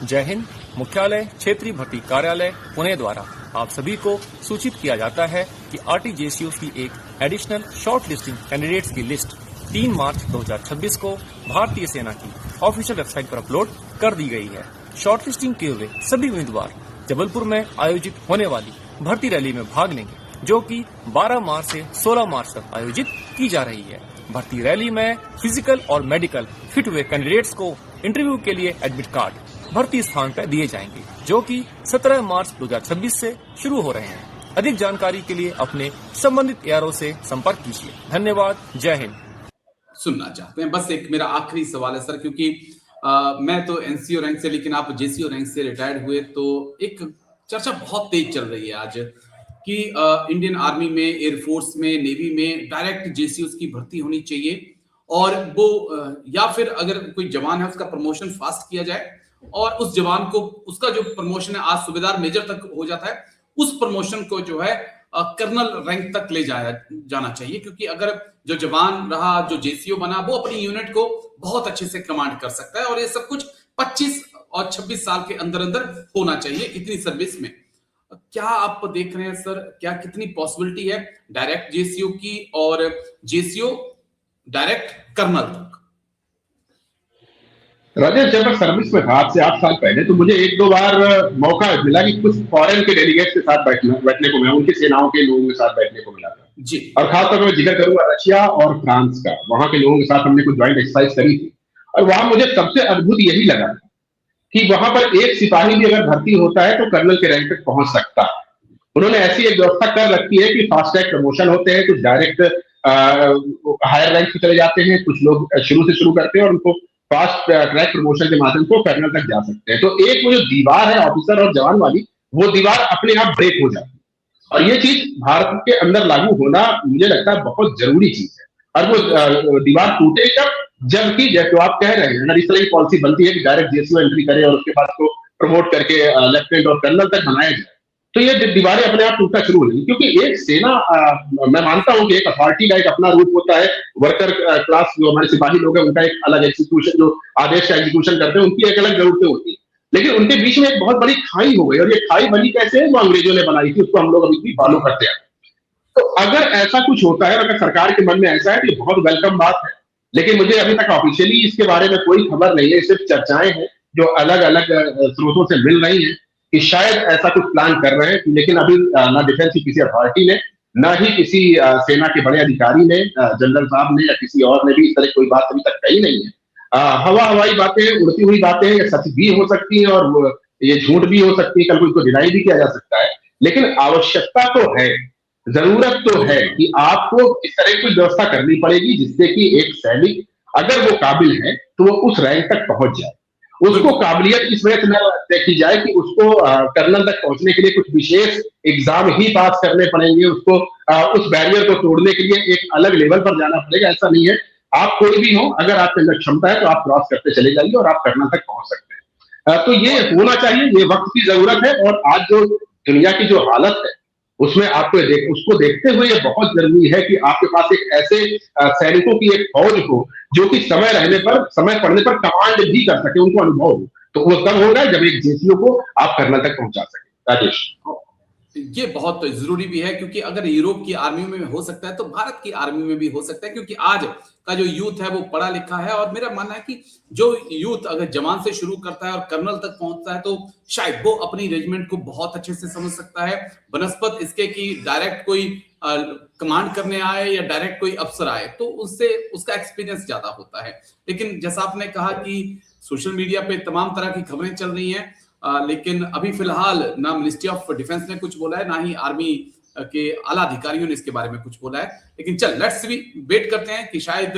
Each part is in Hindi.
जय हिंद। मुख्यालय क्षेत्रीय भर्ती कार्यालय पुणे द्वारा आप सभी को सूचित किया जाता है कि आरटीजेसीओ की एक एडिशनल शॉर्ट लिस्टिंग कैंडिडेट्स की लिस्ट 3 मार्च 2026 को भारतीय सेना की ऑफिशियल वेबसाइट पर अपलोड कर दी गई है। शॉर्ट लिस्टिंग किए हुए सभी उम्मीदवार जबलपुर में आयोजित होने वाली भर्ती रैली में भाग लेंगे, जो कि 12 मार्च से 16 मार्च तक आयोजित की जा रही है। भर्ती रैली में फिजिकल और मेडिकल फिट हुए कैंडिडेट्स को इंटरव्यू के लिए एडमिट कार्ड भर्ती स्थान पर दिए जाएंगे, जो कि 17 मार्च 2026 से शुरू हो रहे हैं। अधिक जानकारी के लिए अपने संबंधित एआरओ से संपर्क कीजिए। धन्यवाद। जय हिंद। सुनना चाहते हैं, बस एक मेरा आखिरी सवाल है सर, क्योंकि मैं तो एनसीओ रैंक से, लेकिन आप जेसीओ रैंक से रिटायर्ड हुए, तो एक चर्चा बहुत तेज चल रही है आज कि इंडियन आर्मी में, एयरफोर्स में, नेवी में डायरेक्ट जेसीओ की भर्ती होनी चाहिए, और वो या फिर अगर कोई जवान है उसका प्रमोशन फास्ट किया जाए और उस जवान को उसका जो प्रमोशन है आज सूबेदार मेजर तक हो जाता है, उस प्रमोशन को जो है कर्नल रैंक तक ले जाना चाहिए, क्योंकि अगर जो जवान रहा, जो जेसीओ बना, वो अपनी यूनिट को बहुत अच्छे से कमांड कर सकता है, और ये सब कुछ 25 और 26 साल के अंदर अंदर होना चाहिए इतनी सर्विस में। क्या आप देख रहे हैं सर, क्या कितनी पॉसिबिलिटी है डायरेक्ट जेसीओ की और जेसीओ डायरेक्ट कर्नल तक? राजेश, जब मैं सर्विस में था आज से 8 साल पहले, तो मुझे 1-2 बार मौका मिला कि कुछ फॉरेन के डेलीगेट्स के साथ बैठने को मिला, उनकी सेनाओं के लोगों के साथ बैठने को मिला था जी। और खासतौर पर मैं जिक्र करूंगा रशिया और फ्रांस का। वहां के लोगों के साथ हमने कुछ ज्वाइंट एक्सरसाइज करी थी, और वहां मुझे सबसे अद्भुत यही लगा कि वहां पर एक सिपाही भी अगर भर्ती होता है तो कर्नल के रैंक तक पहुंच सकता है। उन्होंने ऐसी एक व्यवस्था कर रखी है कि फास्ट ट्रैक प्रमोशन होते हैं, कुछ डायरेक्ट हायर रैंक पे चले जाते हैं, कुछ लोग शुरू से शुरू करते हैं और उनको फास्ट ट्रैक प्रमोशन के माध्यम से कर्नल तक जा सकते हैं। तो एक वो जो दीवार है ऑफिसर और जवान वाली, वो दीवार अपने आप ब्रेक हो जाती है, और ये चीज भारत के अंदर लागू होना मुझे लगता है बहुत जरूरी चीज है। और वो दीवार टूटे जबकि जैसे आप कह रहे हैं ना, इस तरह की पॉलिसी बनती है कि डायरेक्ट जेसीओ एंट्री करे और उसके बाद को प्रमोट करके लेफ्टिनेंट और कर्नल तक बनाया जाए, तो ये दीवारें अपने आप टूटना शुरू हो जाएंगी। क्योंकि एक सेना, मैं मानता हूं कि एक अथॉरिटी का एक अपना रूप होता है, वर्कर क्लास जो हमारे सिपाही लोग हैं उनका एक अलग एग्जीक्यूशन, जो आदेश का एग्जीक्यूशन करते हैं उनकी एक अलग जरूरतें होती है, लेकिन उनके बीच में एक बहुत बड़ी खाई हो गई, और ये खाई बनी कैसे है, वो अंग्रेजों ने बनाई थी, उसको हम लोग अभी भी फॉलो करते हैं। तो अगर ऐसा कुछ होता है, अगर सरकार के मन में ऐसा है तो ये बहुत वेलकम बात है, लेकिन मुझे अभी तक ऑफिशियली इसके बारे में कोई खबर नहीं है, सिर्फ चर्चाएं हैं जो अलग अलग स्रोतों से मिल रही है कि शायद ऐसा कुछ प्लान कर रहे हैं, लेकिन अभी ना डिफेंस की किसी अथॉरिटी ने, ना ही किसी सेना के बड़े अधिकारी ने, जनरल साहब ने या किसी और ने भी इस तरह कोई बात अभी तक कही नहीं है। हवाई बातें, उड़ती हुई बातें, ये सच भी हो सकती है और ये झूठ भी हो सकती है, कल कोई को डिनाई भी किया जा सकता है, लेकिन आवश्यकता तो है, जरूरत तो है कि आपको इस तरह की व्यवस्था करनी पड़ेगी जिससे कि एक सैनिक अगर वो काबिल है तो वो उस रैंक तक पहुंच जाए। उसको काबिलियत इस वजह से न देखी जाए कि उसको कर्नल तक पहुंचने के लिए कुछ विशेष एग्जाम ही पास करने पड़ेंगे, उसको उस बैरियर को तोड़ने के लिए एक अलग लेवल पर जाना पड़ेगा। ऐसा नहीं है, आप कोई भी हो, अगर आपके अंदर क्षमता है तो आप क्रॉस करते चले जाइए और आप कर्नल तक पहुंच सकते हैं। तो ये होना चाहिए, ये वक्त की जरूरत है, और आज जो दुनिया की जो हालत है उसमें आपको उसको देखते हुए ये बहुत जरूरी है कि आपके पास एक ऐसे सैनिकों की एक फौज हो जो कि समय पड़ने पर कमांड भी कर सके, उनको अनुभव हो। तो वो तब होगा जब एक जेसीओ को आप कर्नल तक पहुंचा सके। राजेश, ये बहुत जरूरी भी है, क्योंकि अगर यूरोप की आर्मी में हो सकता है तो भारत की आर्मी में भी हो सकता है, क्योंकि आज का जो यूथ है वो पढ़ा लिखा है, और मेरा मानना है कि जो यूथ अगर जवान से शुरू करता है और कर्नल तक पहुंचता है तो शायद वो अपनी रेजिमेंट को बहुत अच्छे से समझ सकता है, बनस्पत इसके कि डायरेक्ट कोई कमांड करने आए या डायरेक्ट कोई अफसर आए, तो उससे उसका एक्सपीरियंस ज्यादा होता है। लेकिन जैसा आपने कहा कि सोशल मीडिया पे तमाम तरह की खबरें चल रही हैं, लेकिन अभी फिलहाल ना मिनिस्ट्री ऑफ डिफेंस ने कुछ बोला है, ना ही आर्मी के आला अधिकारियों ने इसके बारे में कुछ बोला है। लेकिन चल, लेट्स भी वेट करते हैं कि शायद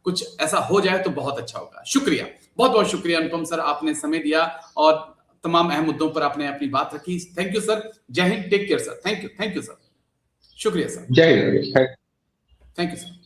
कुछ ऐसा हो जाए तो बहुत अच्छा होगा। शुक्रिया, बहुत बहुत शुक्रिया अनुपम सर, आपने समय दिया और तमाम अहम मुद्दों पर आपने अपनी बात रखी। Thank you sir. जय Hind, take care sir. Thank you sir. शुक्रिया सर। जय हिंद। Thank you sir.